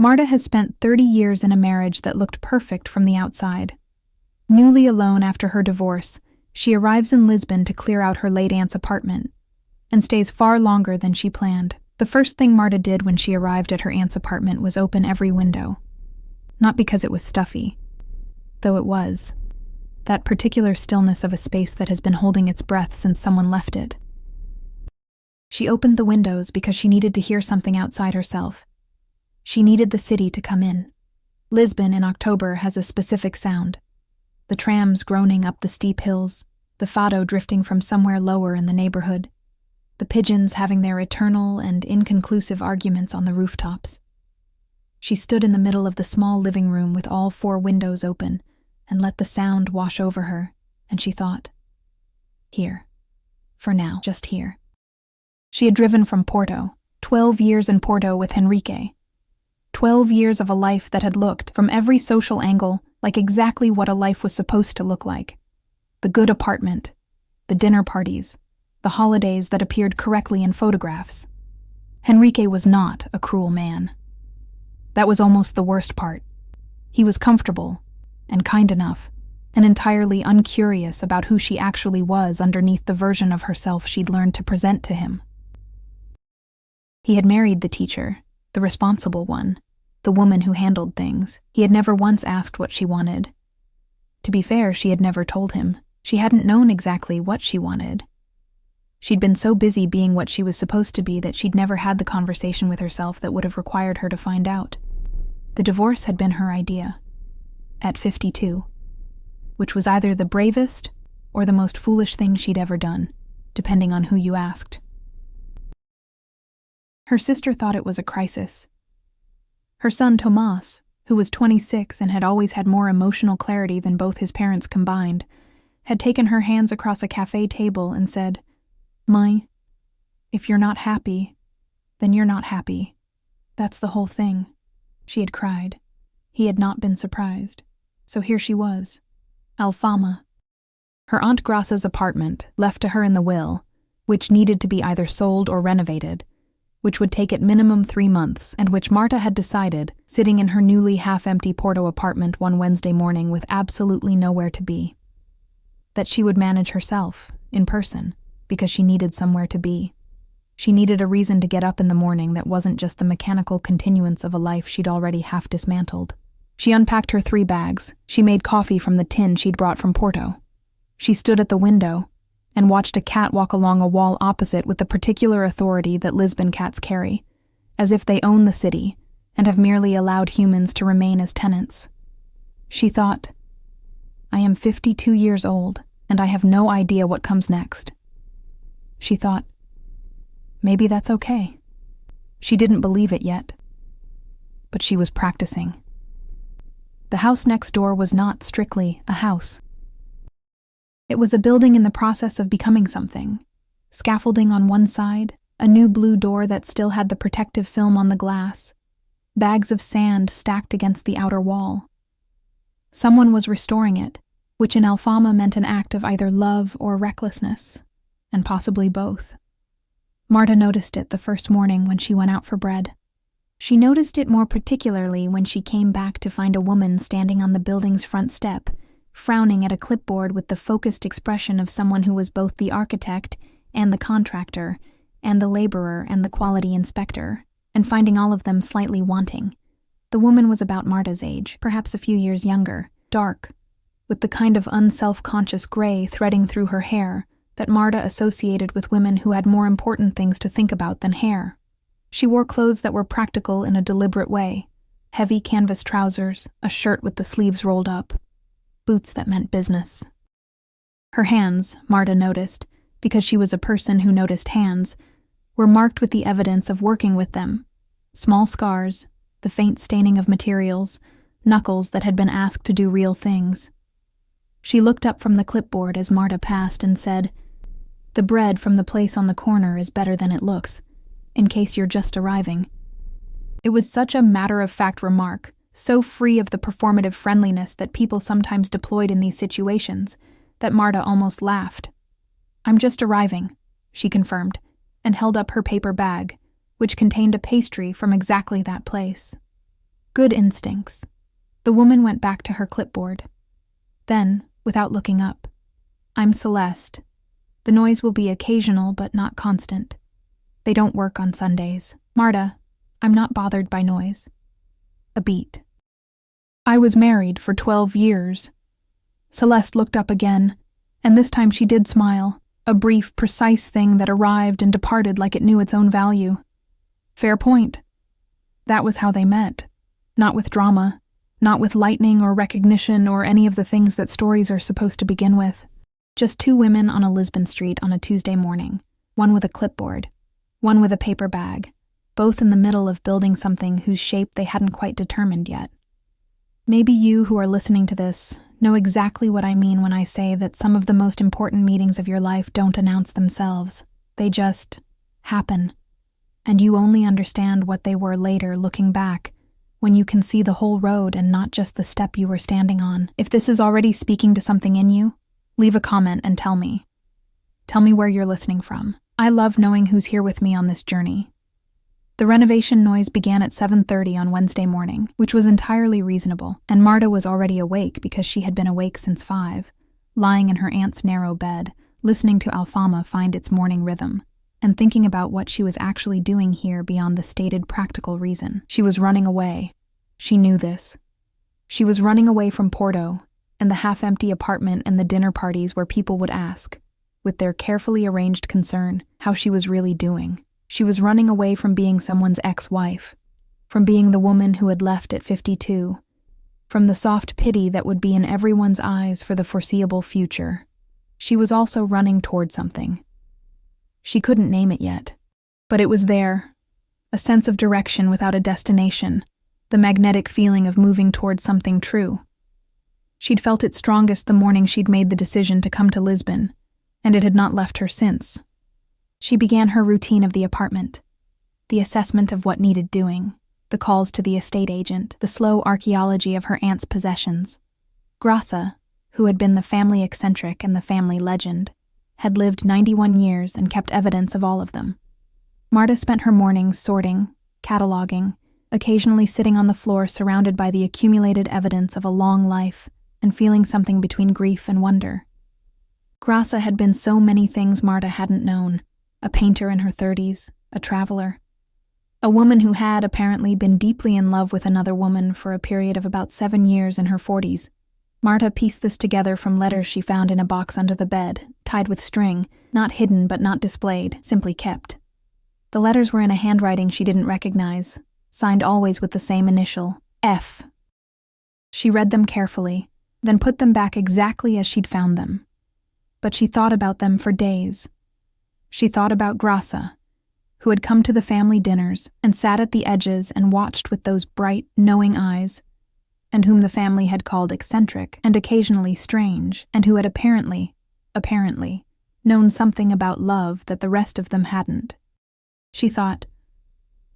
Marta has spent 30 years in a marriage that looked perfect from the outside. Newly alone after her divorce, she arrives in Lisbon to clear out her late aunt's apartment, and stays far longer than she planned. The first thing Marta did when she arrived at her aunt's apartment was open every window. Not because it was stuffy, though it was. That particular stillness of a space that has been holding its breath since someone left it. She opened the windows because she needed to hear something outside herself. She needed the city to come in. Lisbon in October has a specific sound. The trams groaning up the steep hills, the fado drifting from somewhere lower in the neighborhood, the pigeons having their eternal and inconclusive arguments on the rooftops. She stood in the middle of the small living room with all 4 windows open and let the sound wash over her, and she thought, here. For now, just here. She had driven from Porto, 12 years in Porto with Henrique. 12 years of a life that had looked, from every social angle, like exactly what a life was supposed to look like. The good apartment, the dinner parties, the holidays that appeared correctly in photographs. Henrique was not a cruel man. That was almost the worst part. He was comfortable and kind enough, and entirely uncurious about who she actually was underneath the version of herself she'd learned to present to him. He had married the teacher, the responsible one, the woman who handled things. He had never once asked what she wanted. To be fair, she had never told him. She hadn't known exactly what she wanted. She'd been so busy being what she was supposed to be that she'd never had the conversation with herself that would have required her to find out. The divorce had been her idea. At 52. Which was either the bravest or the most foolish thing she'd ever done, depending on who you asked. Her sister thought it was a crisis. Her son Tomas, who was 26 and had always had more emotional clarity than both his parents combined, had taken her hands across a cafe table and said, "Mãe, if you're not happy, then you're not happy. That's the whole thing." She had cried. He had not been surprised. So here she was, Alfama. Her Aunt Grace's apartment, left to her in the will, which needed to be either sold or renovated, which would take at minimum 3 months, and which Marta had decided, sitting in her newly half-empty Porto apartment one Wednesday morning with absolutely nowhere to be. That she would manage herself, in person, because she needed somewhere to be. She needed a reason to get up in the morning that wasn't just the mechanical continuance of a life she'd already half dismantled. She unpacked her 3 bags. She made coffee from the tin she'd brought from Porto. She stood at the window and watched a cat walk along a wall opposite with the particular authority that Lisbon cats carry, as if they own the city and have merely allowed humans to remain as tenants. She thought, I am 52 years old, and I have no idea what comes next. She thought, maybe that's okay. She didn't believe it yet, but she was practicing. The house next door was not strictly a house. It was a building in the process of becoming something. Scaffolding on one side, a new blue door that still had the protective film on the glass, bags of sand stacked against the outer wall. Someone was restoring it, which in Alfama meant an act of either love or recklessness, and possibly both. Marta noticed it the first morning when she went out for bread. She noticed it more particularly when she came back to find a woman standing on the building's front step, frowning at a clipboard with the focused expression of someone who was both the architect and the contractor, and the laborer and the quality inspector, and finding all of them slightly wanting. The woman was about Marta's age, perhaps a few years younger, dark, with the kind of unself-conscious gray threading through her hair that Marta associated with women who had more important things to think about than hair. She wore clothes that were practical in a deliberate way, heavy canvas trousers, a shirt with the sleeves rolled up, boots that meant business. Her hands, Marta noticed, because she was a person who noticed hands, were marked with the evidence of working with them. Small scars, the faint staining of materials, knuckles that had been asked to do real things. She looked up from the clipboard as Marta passed and said, "The bread from the place on the corner is better than it looks, in case you're just arriving." It was such a matter-of-fact remark, so free of the performative friendliness that people sometimes deployed in these situations, that Marta almost laughed. "I'm just arriving," she confirmed, and held up her paper bag, which contained a pastry from exactly that place. Good instincts. The woman went back to her clipboard. Then, without looking up, I'm Celeste. The noise will be occasional but not constant. They don't work on Sundays. Marta, I'm not bothered by noise. A beat. I was married for 12 years. Celeste looked up again, and this time she did smile, a brief, precise thing that arrived and departed like it knew its own value. Fair point. That was how they met. Not with drama, not with lightning or recognition or any of the things that stories are supposed to begin with. Just two women on a Lisbon street on a Tuesday morning, one with a clipboard, one with a paper bag, both in the middle of building something whose shape they hadn't quite determined yet. Maybe you who are listening to this know exactly what I mean when I say that some of the most important meetings of your life don't announce themselves. They just happen. And you only understand what they were later looking back, when you can see the whole road and not just the step you were standing on. If this is already speaking to something in you, leave a comment and tell me. Tell me where you're listening from. I love knowing who's here with me on this journey. The renovation noise began at 7:30 on Wednesday morning, which was entirely reasonable, and Marta was already awake because she had been awake since 5, lying in her aunt's narrow bed, listening to Alfama find its morning rhythm, and thinking about what she was actually doing here beyond the stated practical reason. She was running away. She knew this. She was running away from Porto, and the half-empty apartment and the dinner parties where people would ask, with their carefully arranged concern, how she was really doing. She was running away from being someone's ex-wife, from being the woman who had left at 52, from the soft pity that would be in everyone's eyes for the foreseeable future. She was also running toward something. She couldn't name it yet, but it was there, a sense of direction without a destination, the magnetic feeling of moving toward something true. She'd felt it strongest the morning she'd made the decision to come to Lisbon, and it had not left her since. She began her routine of the apartment, the assessment of what needed doing, the calls to the estate agent, the slow archaeology of her aunt's possessions. Graça, who had been the family eccentric and the family legend, had lived 91 years and kept evidence of all of them. Marta spent her mornings sorting, cataloging, occasionally sitting on the floor surrounded by the accumulated evidence of a long life and feeling something between grief and wonder. Graça had been so many things Marta hadn't known. A painter in her 30s, a traveler. A woman who had, apparently, been deeply in love with another woman for a period of about 7 years in her 40s. Marta pieced this together from letters she found in a box under the bed, tied with string, not hidden but not displayed, simply kept. The letters were in a handwriting she didn't recognize, signed always with the same initial, F. She read them carefully, then put them back exactly as she'd found them. But she thought about them for days. She thought about Graça, who had come to the family dinners and sat at the edges and watched with those bright, knowing eyes, and whom the family had called eccentric and occasionally strange, and who had apparently, known something about love that the rest of them hadn't. She thought,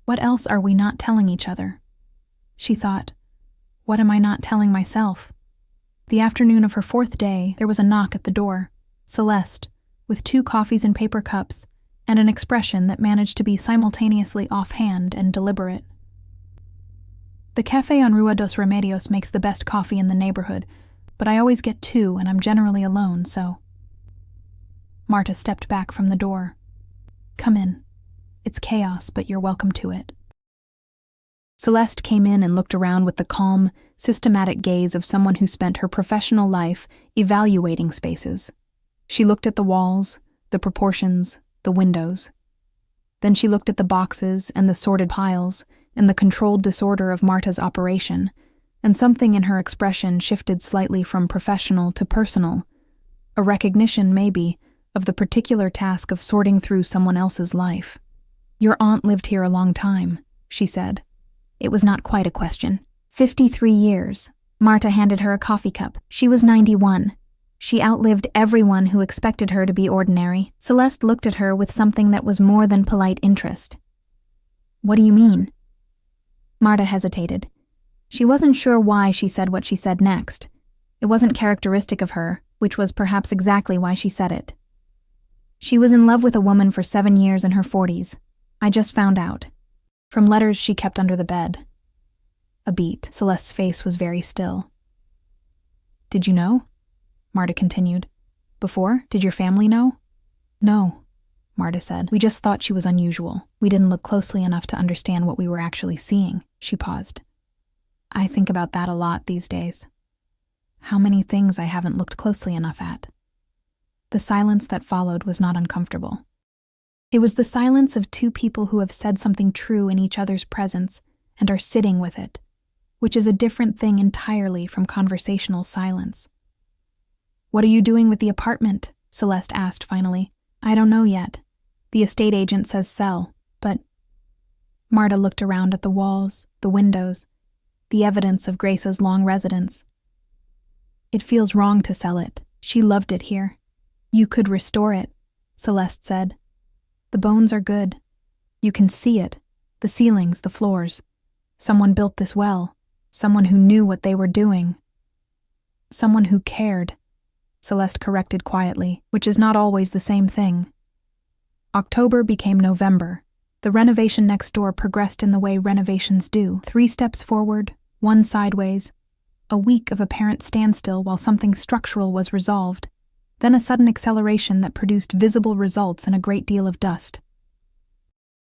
what else are we not telling each other? She thought, what am I not telling myself? The afternoon of her 4th day, there was a knock at the door. Celeste, with 2 coffees in paper cups, and an expression that managed to be simultaneously offhand and deliberate. The café on Rua dos Remedios makes the best coffee in the neighborhood, but I always get 2 and I'm generally alone, so... Marta stepped back from the door. Come in. It's chaos, but you're welcome to it. Celeste came in and looked around with the calm, systematic gaze of someone who spent her professional life evaluating spaces. She looked at the walls, the proportions, the windows. Then she looked at the boxes and the sorted piles and the controlled disorder of Marta's operation, and something in her expression shifted slightly from professional to personal, a recognition, maybe, of the particular task of sorting through someone else's life. Your aunt lived here a long time, she said. It was not quite a question. 53 years. Marta handed her a coffee cup. She was 91. She outlived everyone who expected her to be ordinary. Celeste looked at her with something that was more than polite interest. What do you mean? Marta hesitated. She wasn't sure why she said what she said next. It wasn't characteristic of her, which was perhaps exactly why she said it. She was in love with a woman for 7 years in her 40s. I just found out. From letters she kept under the bed. A beat. Celeste's face was very still. "Did you know?" Marta continued. "Before? Did your family know?" "No," Marta said. "We just thought she was unusual. We didn't look closely enough to understand what we were actually seeing." She paused. "I think about that a lot these days. How many things I haven't looked closely enough at." The silence that followed was not uncomfortable. It was the silence of two people who have said something true in each other's presence and are sitting with it, which is a different thing entirely from conversational silence. "What are you doing with the apartment?" Celeste asked finally. "I don't know yet. The estate agent says sell, but—" Marta looked around at the walls, the windows, the evidence of Grace's long residence. "It feels wrong to sell it. She loved it here." "You could restore it," Celeste said. "The bones are good. You can see it, the ceilings, the floors. Someone built this well, someone who knew what they were doing. Someone who cared," Celeste corrected quietly, which is not always the same thing. October became November. The renovation next door progressed in the way renovations do. 3 steps forward, 1 sideways, a week of apparent standstill while something structural was resolved, then a sudden acceleration that produced visible results and a great deal of dust.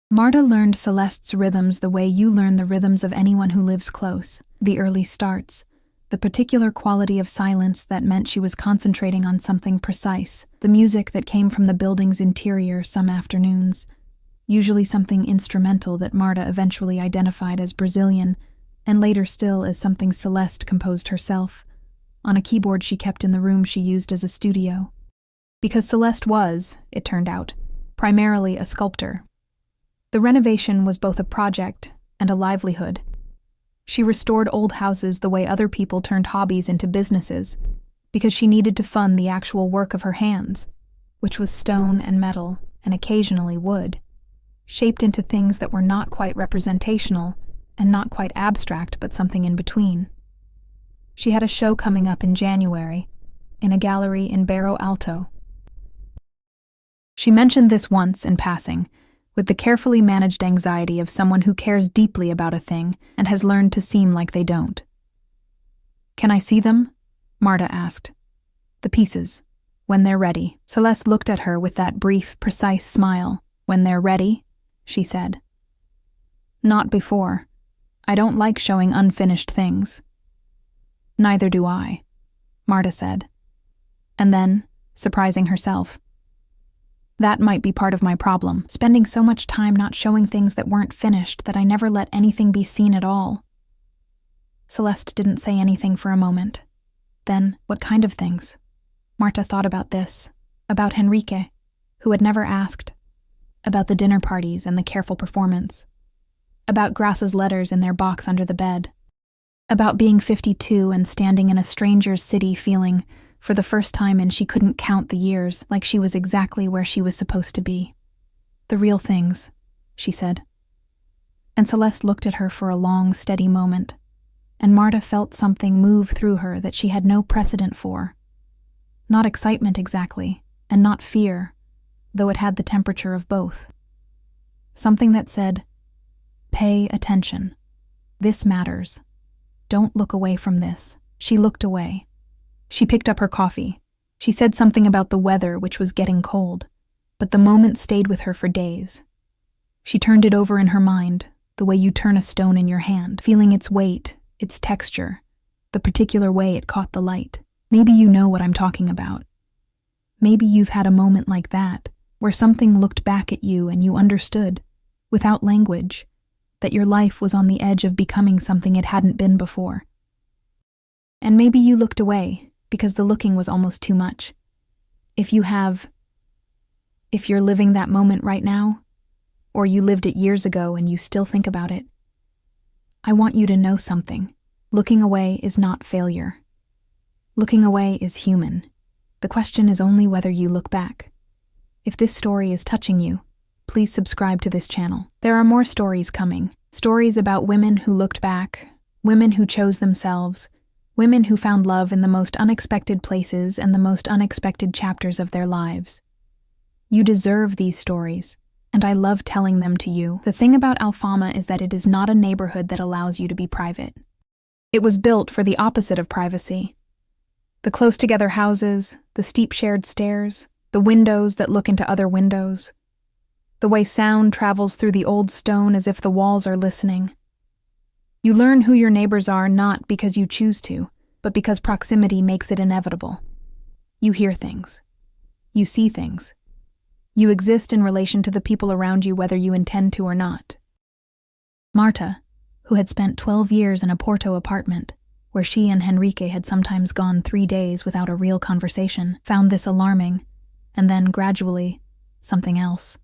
Marta learned Celeste's rhythms the way you learn the rhythms of anyone who lives close, the early starts, the particular quality of silence that meant she was concentrating on something precise, the music that came from the building's interior some afternoons, usually something instrumental that Marta eventually identified as Brazilian, and later still as something Celeste composed herself, on a keyboard she kept in the room she used as a studio. Because Celeste was, it turned out, primarily a sculptor. The renovation was both a project and a livelihood. She restored old houses the way other people turned hobbies into businesses, because she needed to fund the actual work of her hands, which was stone and metal, and occasionally wood, shaped into things that were not quite representational and not quite abstract but something in between. She had a show coming up in January, in a gallery in Barro Alto. She mentioned this once in passing, with the carefully managed anxiety of someone who cares deeply about a thing and has learned to seem like they don't. "Can I see them?" Marta asked. "The pieces, when they're ready." Celeste looked at her with that brief, precise smile. "When they're ready," she said. "Not before. I don't like showing unfinished things." "Neither do I," Marta said. And then, surprising herself, "That might be part of my problem, spending so much time not showing things that weren't finished that I never let anything be seen at all." Celeste didn't say anything for a moment. Then, what kind of things? Marta thought about this, about Henrique, who had never asked, about the dinner parties and the careful performance, about Grace's letters in their box under the bed, about being 52 and standing in a stranger's city feeling, for the first time and she couldn't count the years, like she was exactly where she was supposed to be. "The real things," she said. And Celeste looked at her for a long, steady moment, and Marta felt something move through her that she had no precedent for. Not excitement exactly, and not fear, though it had the temperature of both. Something that said, "Pay attention. This matters. Don't look away from this." She looked away. She picked up her coffee. She said something about the weather, which was getting cold, but the moment stayed with her for days. She turned it over in her mind, the way you turn a stone in your hand, feeling its weight, its texture, the particular way it caught the light. Maybe you know what I'm talking about. Maybe you've had a moment like that, where something looked back at you and you understood, without language, that your life was on the edge of becoming something it hadn't been before. And maybe you looked away, because the looking was almost too much. If you're living that moment right now, or you lived it years ago and you still think about it, I want you to know something. Looking away is not failure. Looking away is human. The question is only whether you look back. If this story is touching you, please subscribe to this channel. There are more stories coming. Stories about women who looked back, women who chose themselves, women who found love in the most unexpected places and the most unexpected chapters of their lives. You deserve these stories. And I love telling them to you. The thing about Alfama is that it is not a neighborhood that allows you to be private. It was built for the opposite of privacy. The close-together houses, the steep shared stairs, the windows that look into other windows, the way sound travels through the old stone as if the walls are listening. You learn who your neighbors are not because you choose to, but because proximity makes it inevitable. You hear things. You see things. You exist in relation to the people around you whether you intend to or not. Marta, who had spent 12 years in a Porto apartment, where she and Henrique had sometimes gone 3 days without a real conversation, found this alarming, and then, gradually, something else.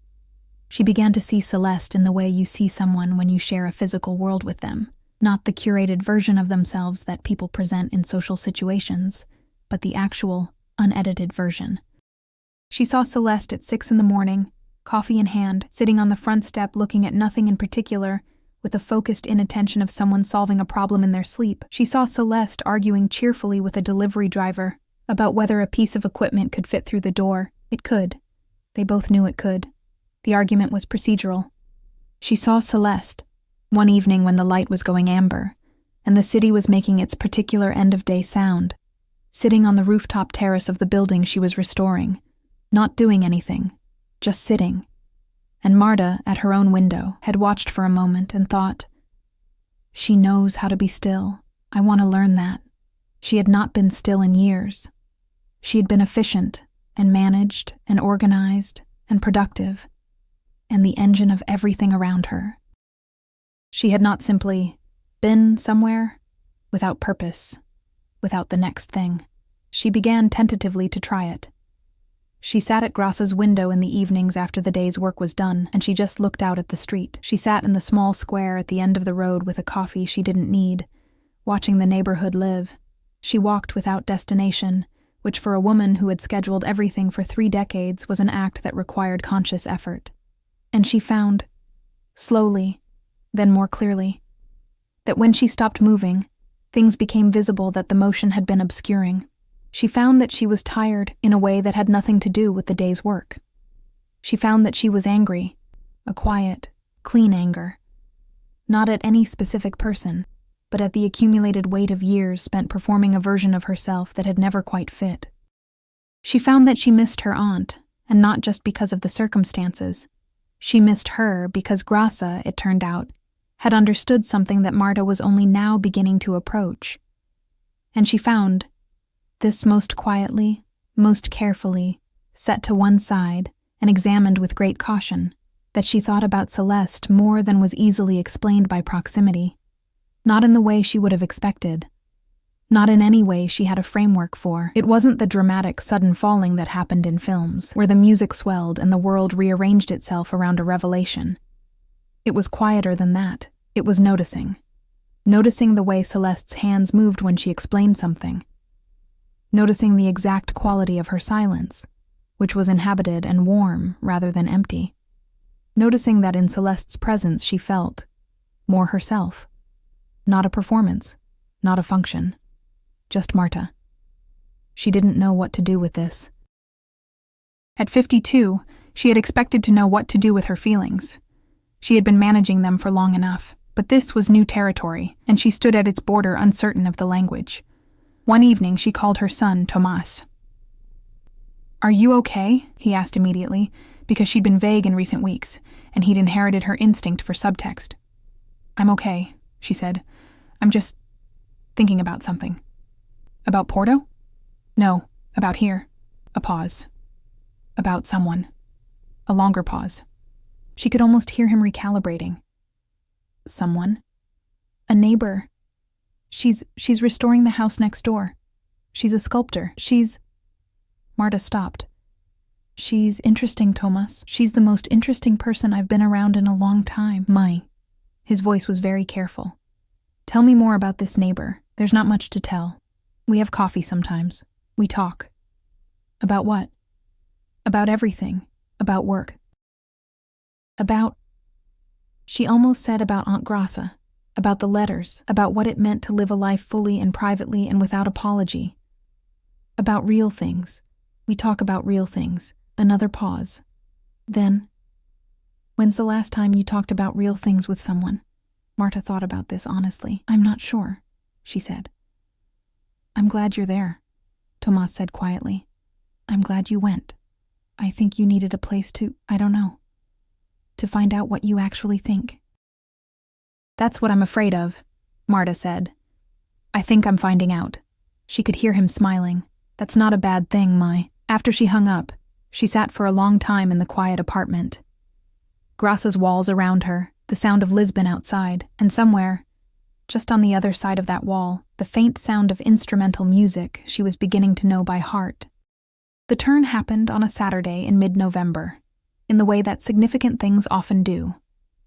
She began to see Celeste in the way you see someone when you share a physical world with them, not the curated version of themselves that people present in social situations, but the actual, unedited version. She saw Celeste at 6 a.m, coffee in hand, sitting on the front step looking at nothing in particular, with the focused inattention of someone solving a problem in their sleep. She saw Celeste arguing cheerfully with a delivery driver about whether a piece of equipment could fit through the door. It could. They both knew it could. The argument was procedural. She saw Celeste, one evening when the light was going amber, and the city was making its particular end-of-day sound, sitting on the rooftop terrace of the building she was restoring, not doing anything, just sitting. And Marta, at her own window, had watched for a moment and thought, "She knows how to be still. I want to learn that." She had not been still in years. She had been efficient and managed and organized and productive, and the engine of everything around her. She had not simply been somewhere without purpose, without the next thing. She began tentatively to try it. She sat at Grassa's window in the evenings after the day's work was done, and she just looked out at the street. She sat in the small square at the end of the road with a coffee she didn't need, watching the neighborhood live. She walked without destination, which for a woman who had scheduled everything for 3 decades was an act that required conscious effort. And she found, slowly, then more clearly, that when she stopped moving, things became visible that the motion had been obscuring. She found that she was tired in a way that had nothing to do with the day's work. She found that she was angry, a quiet, clean anger, not at any specific person, but at the accumulated weight of years spent performing a version of herself that had never quite fit. She found that she missed her aunt, and not just because of the circumstances. She missed her because Grassa, it turned out, had understood something that Marta was only now beginning to approach. And she found, this most quietly, most carefully, set to one side and examined with great caution, that she thought about Celeste more than was easily explained by proximity, not in the way she would have expected, not in any way she had a framework for. It wasn't the dramatic sudden falling that happened in films, where the music swelled and the world rearranged itself around a revelation. It was quieter than that. It was noticing the way Celeste's hands moved when she explained something, noticing the exact quality of her silence, which was inhabited and warm rather than empty, noticing that in Celeste's presence she felt more herself, not a performance, not a function, just Marta. She didn't know what to do with this. At 52, she had expected to know what to do with her feelings. She had been managing them for long enough, but this was new territory, and she stood at its border uncertain of the language. One evening, she called her son, Tomas. "Are you okay?" he asked immediately, because she'd been vague in recent weeks, and he'd inherited her instinct for subtext. "I'm okay," she said. "I'm just thinking about something." "About Porto?" "No, about here." A pause. "About someone." A longer pause. She could almost hear him recalibrating. "Someone?" "A neighbor. She's restoring the house next door. She's a sculptor. Marta stopped. "She's interesting, Tomas. She's the most interesting person I've been around in a long time." His voice was very careful. "Tell me more about this neighbor. There's not much to tell. We have coffee sometimes. We talk." "About what?" "About everything. About work." She almost said about Aunt Grassa, about the letters, about what it meant to live a life fully and privately and without apology. About real things. We talk about real things. Another pause. Then, When's the last time you talked about real things with someone? Marta thought about this honestly. I'm not sure, she said. I'm glad you're there, Tomas said quietly. I'm glad you went. I think you needed a place to find out what you actually think. That's what I'm afraid of, Marta said. I think I'm finding out. She could hear him smiling. That's not a bad thing, Mai. After she hung up, she sat for a long time in the quiet apartment. Grasa's walls around her, the sound of Lisbon outside, and somewhere, just on the other side of that wall, the faint sound of instrumental music she was beginning to know by heart. The turn happened on a Saturday in mid-November, in the way that significant things often do.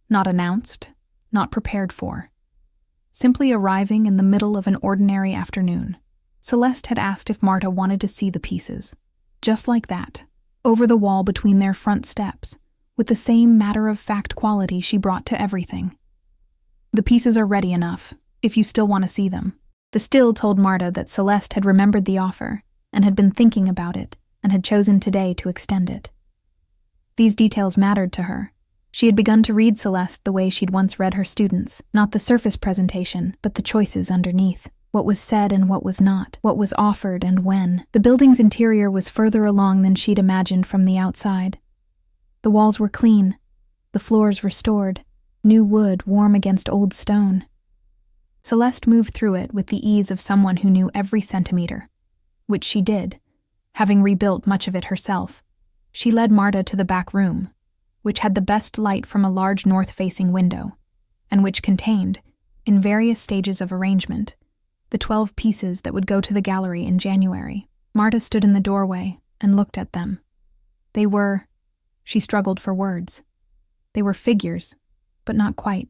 Not announced, not prepared for. Simply arriving in the middle of an ordinary afternoon. Celeste had asked if Marta wanted to see the pieces. Just like that, over the wall between their front steps, with the same matter-of-fact quality she brought to everything. The pieces are ready enough, if you still want to see them. The still told Marta that Celeste had remembered the offer, and had been thinking about it, and had chosen today to extend it. These details mattered to her. She had begun to read Celeste the way she'd once read her students, not the surface presentation, but the choices underneath. What was said and what was not, what was offered and when. The building's interior was further along than she'd imagined from the outside. The walls were clean, the floors restored, new wood warm against old stone. Celeste moved through it with the ease of someone who knew every centimeter, which she did, having rebuilt much of it herself. She led Marta to the back room, which had the best light from a large north-facing window, and which contained, in various stages of arrangement, the 12 pieces that would go to the gallery in January. Marta stood in the doorway and looked at them. They were, she struggled for words. They were figures, but not quite.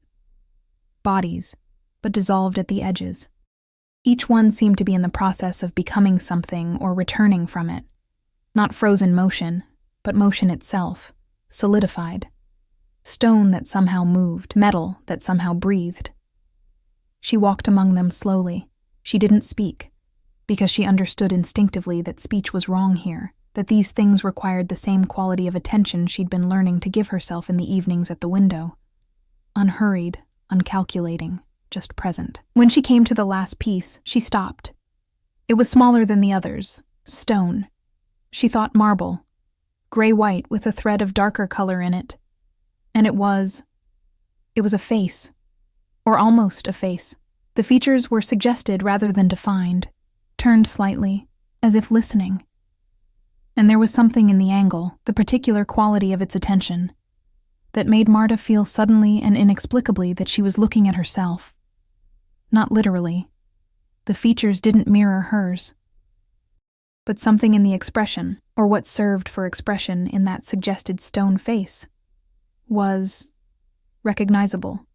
Bodies, but dissolved at the edges. Each one seemed to be in the process of becoming something or returning from it. Not frozen motion, but motion itself, solidified. Stone that somehow moved, metal that somehow breathed. She walked among them slowly. She didn't speak, because she understood instinctively that speech was wrong here, that these things required the same quality of attention she'd been learning to give herself in the evenings at the window. Unhurried, uncalculating, just present. When she came to the last piece, she stopped. It was smaller than the others, stone. She thought marble, gray-white with a thread of darker color in it. And it was a face, or almost a face. The features were suggested rather than defined, turned slightly, as if listening. And there was something in the angle, the particular quality of its attention, that made Marta feel suddenly and inexplicably that she was looking at herself. Not literally. The features didn't mirror hers. But something in the expression, or what served for expression in that suggested stone face, was recognizable.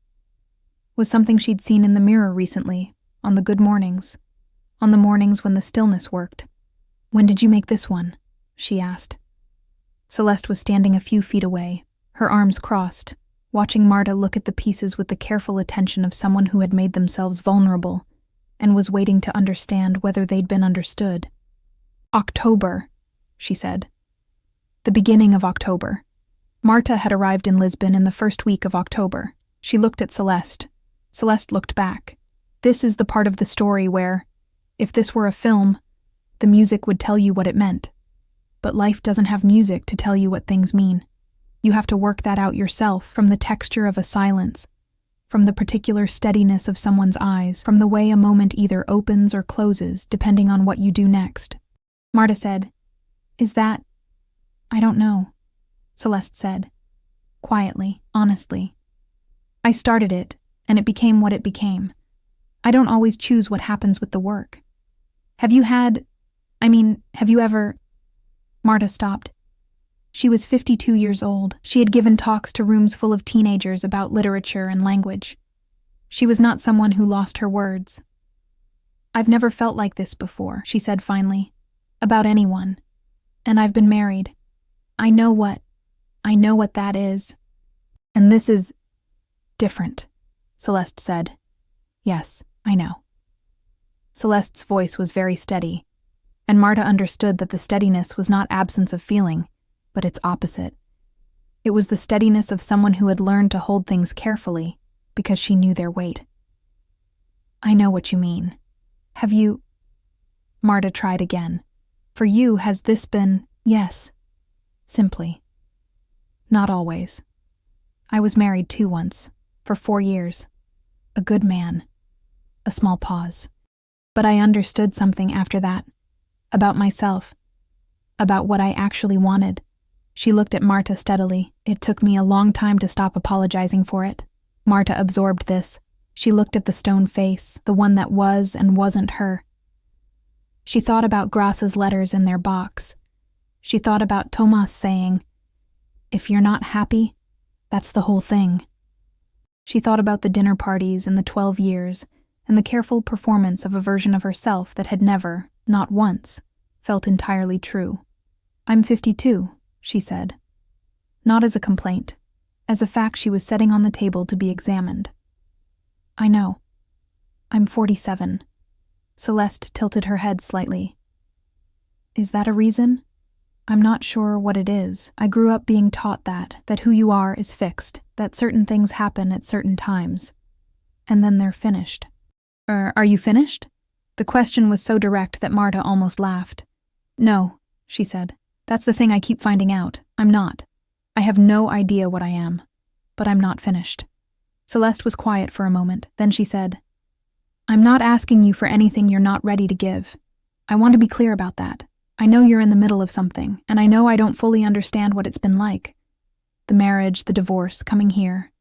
Was something she'd seen in the mirror recently, on the good mornings, on the mornings when the stillness worked. When did you make this one? She asked. Celeste was standing a few feet away, her arms crossed, watching Marta look at the pieces with the careful attention of someone who had made themselves vulnerable and was waiting to understand whether they'd been understood. October, she said. The beginning of October. Marta had arrived in Lisbon in the first week of October. She looked at Celeste. Celeste looked back. This is the part of the story where, if this were a film, the music would tell you what it meant. But life doesn't have music to tell you what things mean. You have to work that out yourself from the texture of a silence, from the particular steadiness of someone's eyes, from the way a moment either opens or closes depending on what you do next. Marta said, "Is that—" "I don't know," Celeste said, quietly, honestly. "I started it, and it became what it became. I don't always choose what happens with the work. Have you ever—" Marta stopped. She was 52 years old. She had given talks to rooms full of teenagers about literature and language. She was not someone who lost her words. "I've never felt like this before," she said finally, "about anyone. And I've been married. I know what that is. And this is different," Celeste said. "Yes, I know." Celeste's voice was very steady, and Marta understood that the steadiness was not absence of feeling, but its opposite. It was the steadiness of someone who had learned to hold things carefully because she knew their weight. "I know what you mean. Have you—" Marta tried again. "For you, has this been—" "Yes. Simply. Not always. I was married too once, for 4 years. A good man." A small pause. "But I understood something after that. About myself. About what I actually wanted." She looked at Marta steadily. "It took me a long time to stop apologizing for it." Marta absorbed this. She looked at the stone face, the one that was and wasn't her. She thought about Grace's letters in their box. She thought about Tomas saying, "If you're not happy, that's the whole thing." She thought about the dinner parties in the 12 years and the careful performance of a version of herself that had never, not once, felt entirely true. "I'm 52, she said. Not as a complaint, as a fact she was setting on the table to be examined. "I know. I'm 47. Celeste tilted her head slightly. "Is that a reason? I'm not sure what it is. I grew up being taught that who you are is fixed, that certain things happen at certain times, and then they're finished." Are you finished?" The question was so direct that Marta almost laughed. "No," she said. "That's the thing I keep finding out. I'm not. I have no idea what I am, but I'm not finished." Celeste was quiet for a moment. Then she said, "I'm not asking you for anything you're not ready to give. I want to be clear about that. I know you're in the middle of something, and I know I don't fully understand what it's been like. The marriage, the divorce, coming here.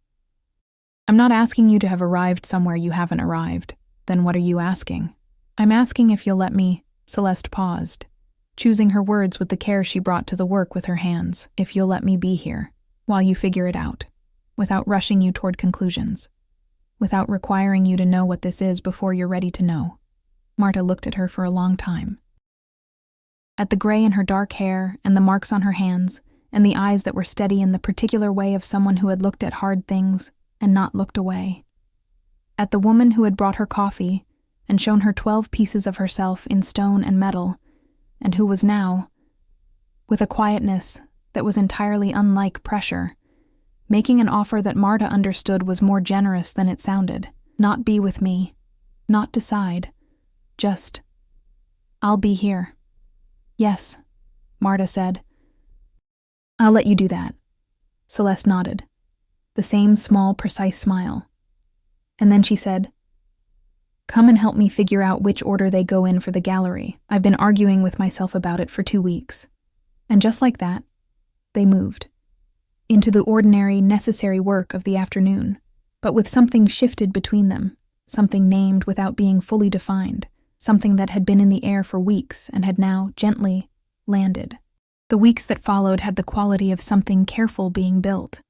I'm not asking you to have arrived somewhere you haven't arrived. Then what are you asking?" "I'm asking if you'll let me—" Celeste paused, choosing her words with the care she brought to the work with her hands. "If you'll let me be here, while you figure it out, without rushing you toward conclusions, without requiring you to know what this is before you're ready to know." Marta looked at her for a long time. At the gray in her dark hair and the marks on her hands and the eyes that were steady in the particular way of someone who had looked at hard things and not looked away. At the woman who had brought her coffee and shown her 12 pieces of herself in stone and metal, and who was now, with a quietness that was entirely unlike pressure, making an offer that Marta understood was more generous than it sounded. Not be with me, not decide, just, "I'll be here." "Yes," Marta said. "I'll let you do that." Celeste nodded. The same small, precise smile. And then she said, "Come and help me figure out which order they go in for the gallery. I've been arguing with myself about it for 2 weeks." And just like that, they moved. Into the ordinary, necessary work of the afternoon, but with something shifted between them, something named without being fully defined, something that had been in the air for weeks and had now gently landed. The weeks that followed had the quality of something careful being built.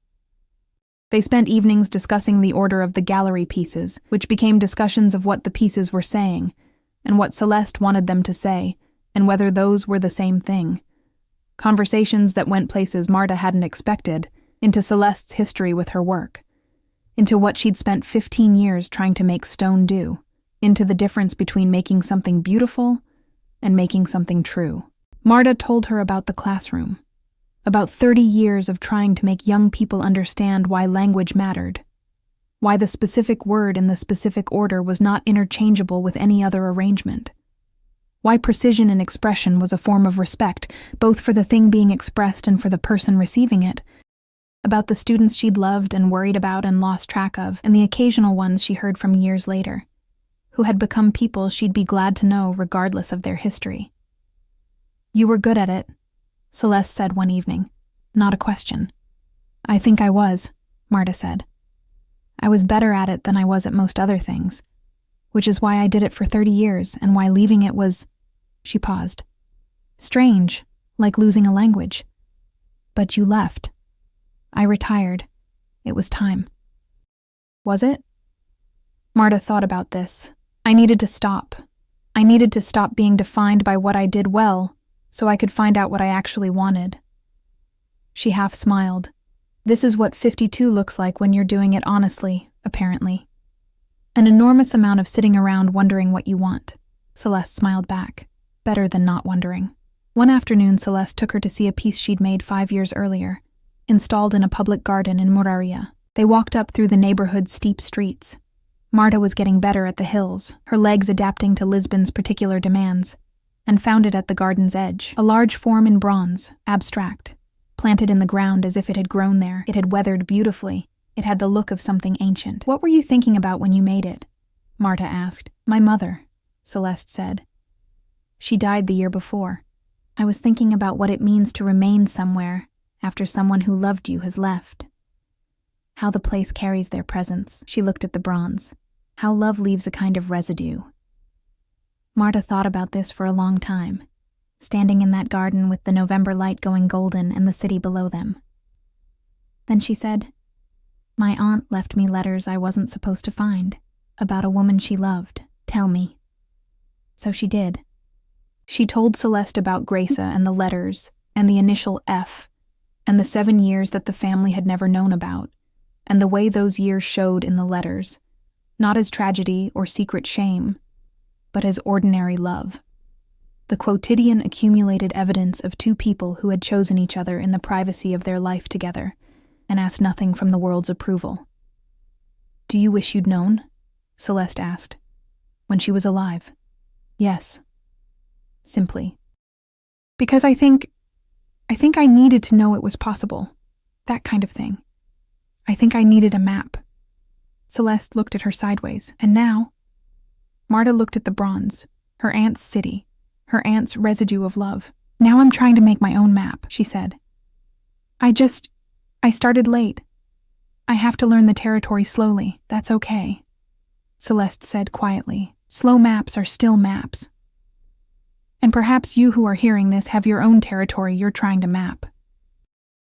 They spent evenings discussing the order of the gallery pieces, which became discussions of what the pieces were saying, and what Celeste wanted them to say, and whether those were the same thing. Conversations that went places Marta hadn't expected, into Celeste's history with her work, into what she'd spent 15 years trying to make stone do, into the difference between making something beautiful and making something true. Marta told her about the classroom, about 30 years of trying to make young people understand why language mattered, why the specific word in the specific order was not interchangeable with any other arrangement, why precision in expression was a form of respect, both for the thing being expressed and for the person receiving it, about the students she'd loved and worried about and lost track of, and the occasional ones she heard from years later, who had become people she'd be glad to know regardless of their history. "You were good at it," Celeste said one evening. "Not a question." "I think I was," Marta said. "I was better at it than I was at most other things, which is why I did it for 30 years and why leaving it was—" She paused. "Strange, like losing a language. But you left. I retired. It was time." "Was it?" Marta thought about this. "I needed to stop. I needed to stop being defined by what I did well, so I could find out what I actually wanted." She half smiled. "This is what 52 looks like when you're doing it honestly, apparently. An enormous amount of sitting around wondering what you want." Celeste smiled back. Better than not wondering. One afternoon, Celeste took her to see a piece she'd made 5 years earlier. installed in a public garden in Muraria. They walked up through the neighborhood's steep streets. Marta was getting better at the hills, her legs adapting to Lisbon's particular demands, and found it at the garden's edge, a large form in bronze, abstract. Planted in the ground as if it had grown there, it had weathered beautifully. It had the look of something ancient. "What were you thinking about when you made it?" Marta asked. "My mother," Celeste said. "She died the year before. I was thinking about what it means to remain somewhere after someone who loved you has left. How the place carries their presence." She looked at the bronze. "How love leaves a kind of residue." Marta thought about this for a long time, standing in that garden with the November light going golden and the city below them. Then she said, "My aunt left me letters I wasn't supposed to find, about a woman she loved. Tell me." So she did. She told Celeste about Graça and the letters, and the initial F, and the 7 years that the family had never known about, and the way those years showed in the letters, not as tragedy or secret shame, but as ordinary love. The quotidian accumulated evidence of two people who had chosen each other in the privacy of their life together, and asked nothing from the world's approval. "Do you wish you'd known?" Celeste asked. "When she was alive?" "Yes." Simply. "Because I think I needed to know it was possible. That kind of thing. I think I needed a map." Celeste looked at her sideways. "And now?" Marta looked at the bronze, her aunt's city, her aunt's residue of love. "Now I'm trying to make my own map," she said. I started late. I have to learn the territory slowly. That's okay," Celeste said quietly. "Slow maps are still maps. And perhaps you who are hearing this have your own territory you're trying to map.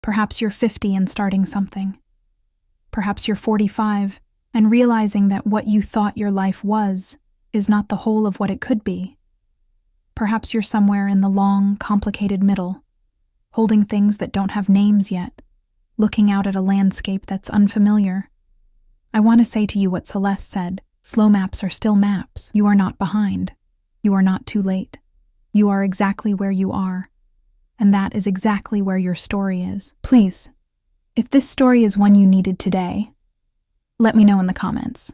Perhaps you're 50 and starting something. Perhaps you're 45 and realizing that what you thought your life was is not the whole of what it could be. Perhaps you're somewhere in the long, complicated middle, holding things that don't have names yet, looking out at a landscape that's unfamiliar. I want to say to you what Celeste said. Slow maps are still maps. You are not behind. You are not too late. You are exactly where you are. And that is exactly where your story is. Please, if this story is one you needed today, let me know in the comments.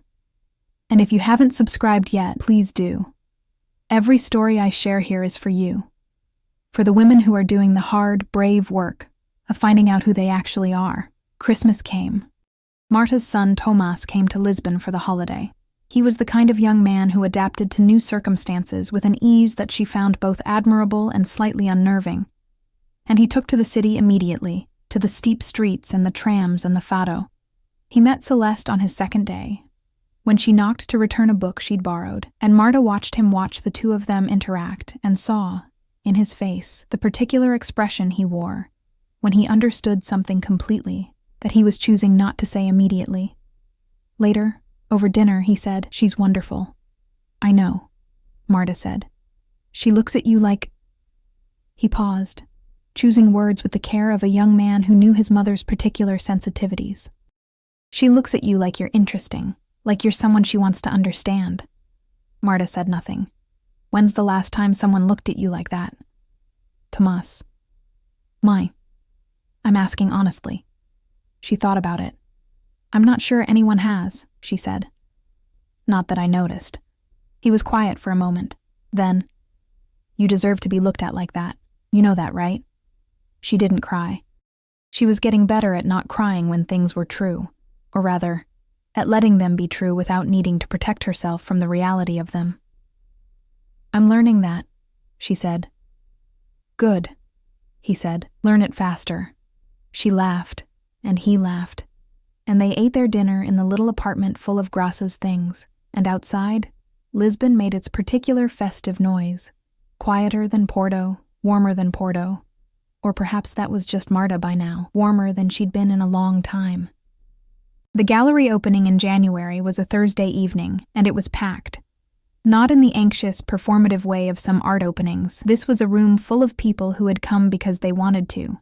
And if you haven't subscribed yet, please do. Every story I share here is for you. For the women who are doing the hard, brave work of finding out who they actually are. Christmas came. Marta's son Tomás came to Lisbon for the holiday. He was the kind of young man who adapted to new circumstances with an ease that she found both admirable and slightly unnerving. And he took to the city immediately, to the steep streets and the trams and the fado. He met Celeste on his second day, when she knocked to return a book she'd borrowed, and Marta watched him watch the two of them interact and saw, in his face, the particular expression he wore when he understood something completely that he was choosing not to say immediately. Later, over dinner, he said, "She's wonderful." "I know," Marta said. "She looks at you like—" He paused, choosing words with the care of a young man who knew his mother's particular sensitivities. "She looks at you like you're interesting, like you're someone she wants to understand." Marta said nothing. "When's the last time someone looked at you like that?" "Tomás." I'm asking honestly." She thought about it. "I'm not sure anyone has," she said. "Not that I noticed." He was quiet for a moment. Then, "You deserve to be looked at like that. You know that, right?" She didn't cry. She was getting better at not crying when things were true, or rather, at letting them be true without needing to protect herself from the reality of them. "I'm learning that," she said. "Good," he said. "Learn it faster." She laughed, and he laughed, and they ate their dinner in the little apartment full of Graça's things, and outside, Lisbon made its particular festive noise, quieter than Porto, warmer than Porto, or perhaps that was just Marta by now, warmer than she'd been in a long time. The gallery opening in January was a Thursday evening, and it was packed. Not in the anxious, performative way of some art openings. This was a room full of people who had come because they wanted to,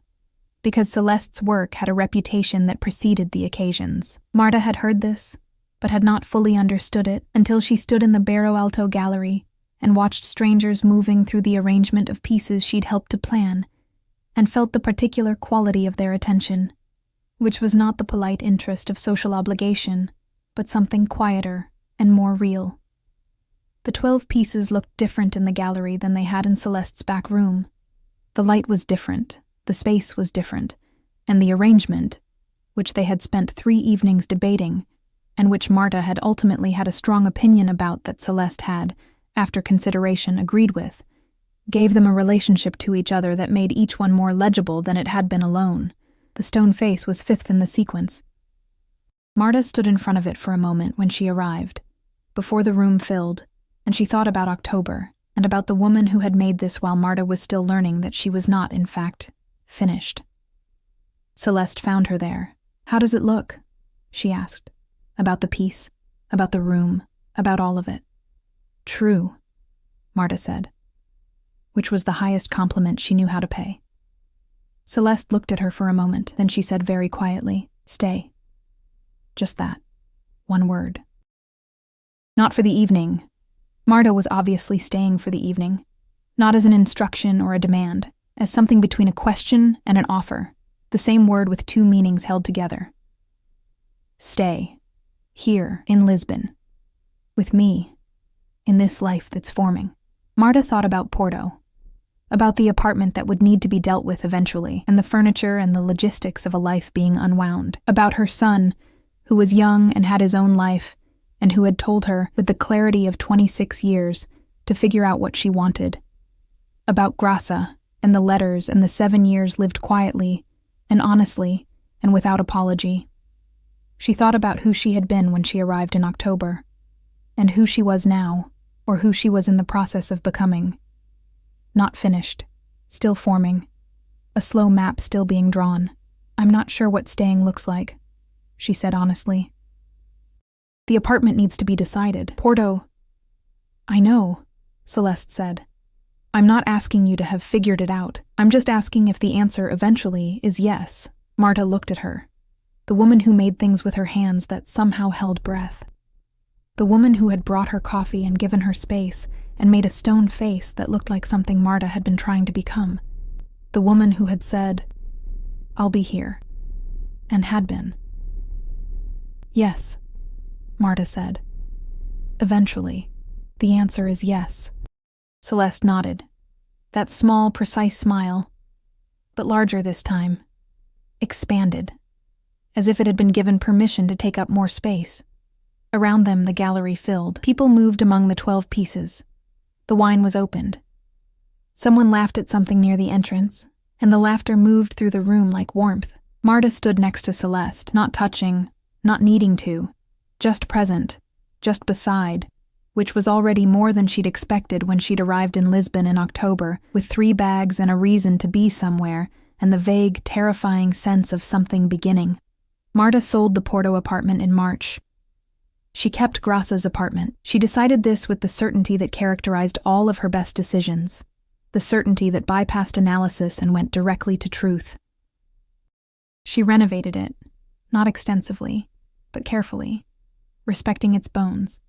because Celeste's work had a reputation that preceded the occasions. Marta had heard this, but had not fully understood it until she stood in the Barro Alto gallery and watched strangers moving through the arrangement of pieces she'd helped to plan, and felt the particular quality of their attention, which was not the polite interest of social obligation, but something quieter and more real. The 12 pieces looked different in the gallery than they had in Celeste's back room. The light was different, the space was different, and the arrangement, which they had spent 3 evenings debating, and which Marta had ultimately had a strong opinion about that Celeste had, after consideration, agreed with, gave them a relationship to each other that made each one more legible than it had been alone. The stone face was 5th in the sequence. Marta stood in front of it for a moment when she arrived, before the room filled, and she thought about October, and about the woman who had made this while Marta was still learning that she was not, in fact, finished. Celeste found her there. "How does it look?" she asked. "About the piece, about the room, about all of it." "True," Marta said, which was the highest compliment she knew how to pay. Celeste looked at her for a moment, then she said very quietly, "Stay." Just that. One word. Not for the evening. Marta was obviously staying for the evening, not as an instruction or a demand, as something between a question and an offer, the same word with 2 meanings held together. Stay. Here, in Lisbon. With me. In this life that's forming. Marta thought about Porto. About the apartment that would need to be dealt with eventually, and the furniture and the logistics of a life being unwound. About her son, who was young and had his own life, and who had told her, with the clarity of 26 years, to figure out what she wanted. About Grassa, and the letters and the 7 years lived quietly, and honestly, and without apology. She thought about who she had been when she arrived in October, and who she was now, or who she was in the process of becoming. Not finished, still forming, a slow map still being drawn. "I'm not sure what staying looks like," she said honestly. "The apartment needs to be decided. Porto—" "I know," Celeste said. "I'm not asking you to have figured it out. I'm just asking if the answer eventually is yes." Marta looked at her. The woman who made things with her hands that somehow held breath. The woman who had brought her coffee and given her space and made a stone face that looked like something Marta had been trying to become. The woman who had said, "I'll be here," and had been. "Yes," Marta said. "Eventually, the answer is yes." Celeste nodded. That small, precise smile, but larger this time, expanded, as if it had been given permission to take up more space. Around them the gallery filled. People moved among the 12 pieces. The wine was opened. Someone laughed at something near the entrance, and the laughter moved through the room like warmth. Marta stood next to Celeste, not touching, not needing to, just present, just beside, which was already more than she'd expected when she'd arrived in Lisbon in October, with 3 bags and a reason to be somewhere, and the vague, terrifying sense of something beginning. Marta sold the Porto apartment in March. She kept Grassa's apartment. She decided this with the certainty that characterized all of her best decisions, the certainty that bypassed analysis and went directly to truth. She renovated it, not extensively, but carefully, respecting its bones,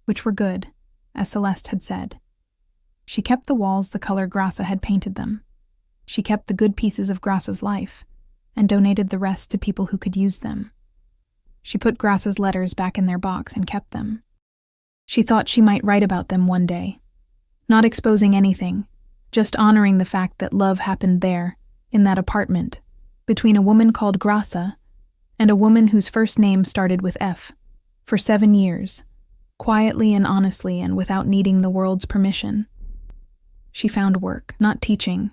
which were good, as Celeste had said. She kept the walls the color Grassa had painted them. She kept the good pieces of Grassa's life, and donated the rest to people who could use them. She put Grassa's letters back in their box and kept them. She thought she might write about them one day, not exposing anything, just honoring the fact that love happened there, in that apartment, between a woman called Grassa and a woman whose first name started with F, for 7 years, quietly and honestly and without needing the world's permission. She found work, not teaching,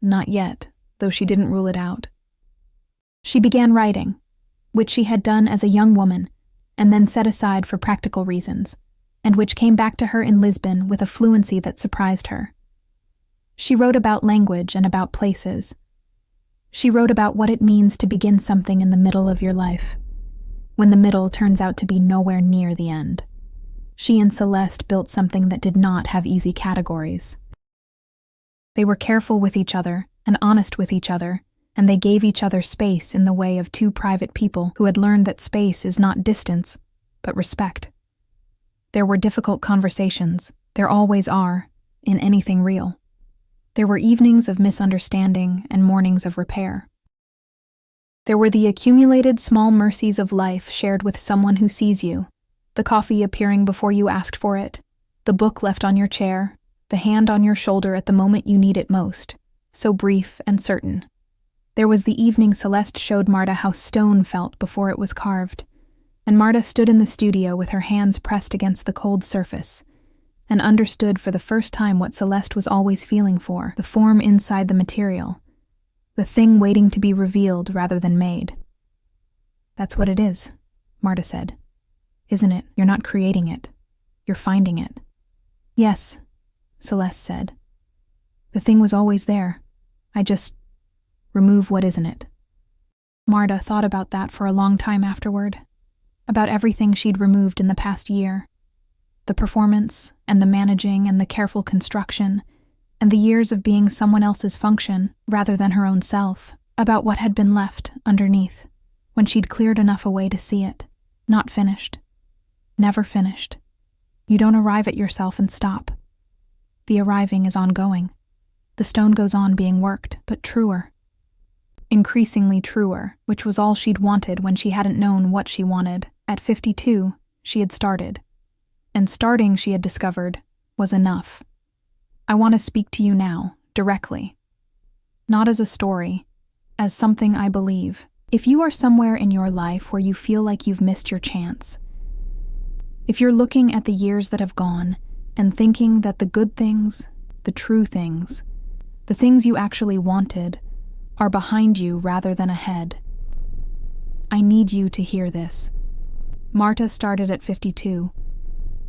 not yet, though she didn't rule it out. She began writing, which she had done as a young woman, and then set aside for practical reasons, and which came back to her in Lisbon with a fluency that surprised her. She wrote about language and about places. She wrote about what it means to begin something in the middle of your life, when the middle turns out to be nowhere near the end. She and Celeste built something that did not have easy categories. They were careful with each other and honest with each other, and they gave each other space in the way of 2 private people who had learned that space is not distance, but respect. There were difficult conversations, there always are, in anything real. There were evenings of misunderstanding and mornings of repair. There were the accumulated small mercies of life shared with someone who sees you, the coffee appearing before you asked for it, the book left on your chair, the hand on your shoulder at the moment you need it most, so brief and certain. There was the evening Celeste showed Marta how stone felt before it was carved, and Marta stood in the studio with her hands pressed against the cold surface, and understood for the first time what Celeste was always feeling for, the form inside the material, the thing waiting to be revealed rather than made. "That's what it is," Marta said. "Isn't it? You're not creating it. You're finding it." "Yes," Celeste said. "The thing was always there. I just remove what isn't it." Marta thought about that for a long time afterward, about everything she'd removed in the past year. The performance, and the managing, and the careful construction, and the years of being someone else's function rather than her own self, about what had been left underneath, when she'd cleared enough away to see it. Not finished. Never finished. You don't arrive at yourself and stop. The arriving is ongoing. The stone goes on being worked, but truer. Increasingly truer, which was all she'd wanted when she hadn't known what she wanted. At 52, she had started. And starting, she had discovered, was enough. I want to speak to you now, directly. Not as a story, as something I believe. If you are somewhere in your life where you feel like you've missed your chance, if you're looking at the years that have gone and thinking that the good things, the true things, the things you actually wanted, are behind you rather than ahead, I need you to hear this. Marta started at 52.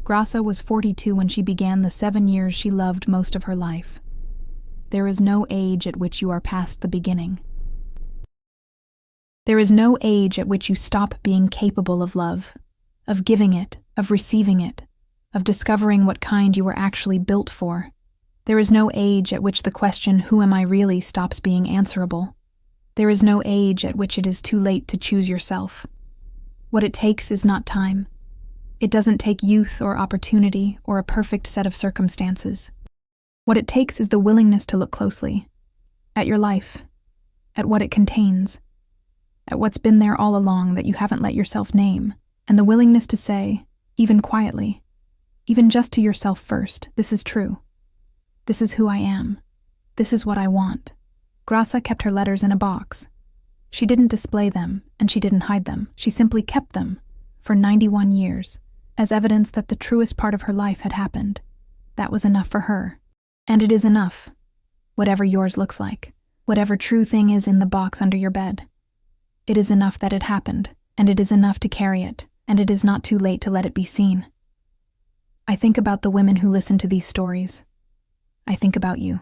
Graça was 42 when she began the 7 years she loved most of her life. There is no age at which you are past the beginning. There is no age at which you stop being capable of love, of giving it, of receiving it, of discovering what kind you were actually built for. There is no age at which the question, "Who am I really?" stops being answerable. There is no age at which it is too late to choose yourself. What it takes is not time. It doesn't take youth or opportunity or a perfect set of circumstances. What it takes is the willingness to look closely at your life, at what it contains, at what's been there all along that you haven't let yourself name, and the willingness to say, even quietly, even just to yourself first, "This is true. This is who I am. This is what I want." Graça kept her letters in a box. She didn't display them, and she didn't hide them. She simply kept them for 91 years. As evidence that the truest part of her life had happened. That was enough for her. And it is enough. Whatever yours looks like. Whatever true thing is in the box under your bed. It is enough that it happened, and it is enough to carry it, and it is not too late to let it be seen. I think about the women who listen to these stories. I think about you.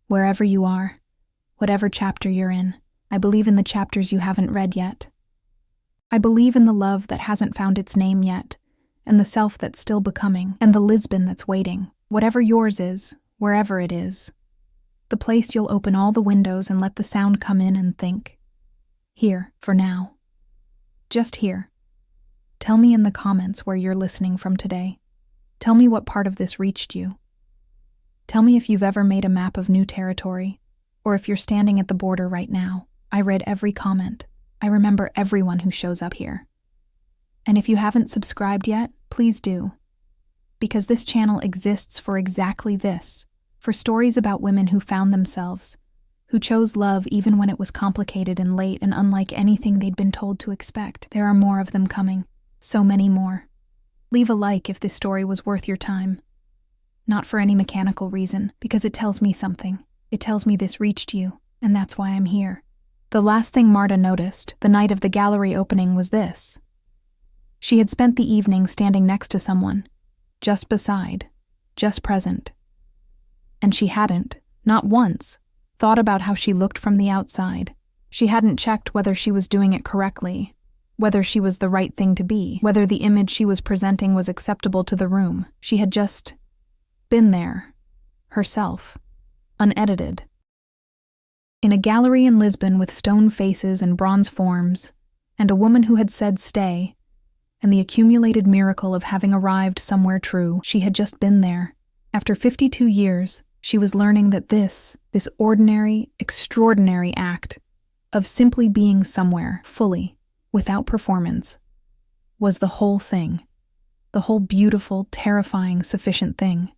Wherever you are, whatever chapter you're in, I believe in the chapters you haven't read yet. I believe in the love that hasn't found its name yet, and the self that's still becoming, and the Lisbon that's waiting. Whatever yours is, wherever it is, the place you'll open all the windows and let the sound come in and think. Here, for now. Just here. Tell me in the comments where you're listening from today. Tell me what part of this reached you. Tell me if you've ever made a map of new territory, or if you're standing at the border right now. I read every comment. I remember everyone who shows up here. And if you haven't subscribed yet, please do. Because this channel exists for exactly this, for stories about women who found themselves, who chose love even when it was complicated and late and unlike anything they'd been told to expect. There are more of them coming, so many more. Leave a like if this story was worth your time. Not for any mechanical reason, because it tells me something. It tells me this reached you, and that's why I'm here. The last thing Marta noticed, the night of the gallery opening, was this. She had spent the evening standing next to someone, just beside, just present. And she hadn't, not once, thought about how she looked from the outside. She hadn't checked whether she was doing it correctly, whether she was the right thing to be, whether the image she was presenting was acceptable to the room. She had just been there, herself, unedited. In a gallery in Lisbon with stone faces and bronze forms, and a woman who had said stay, and the accumulated miracle of having arrived somewhere true, she had just been there. After 52 years, she was learning that this ordinary, extraordinary act of simply being somewhere, fully, without performance, was the whole thing, the whole beautiful, terrifying, sufficient thing.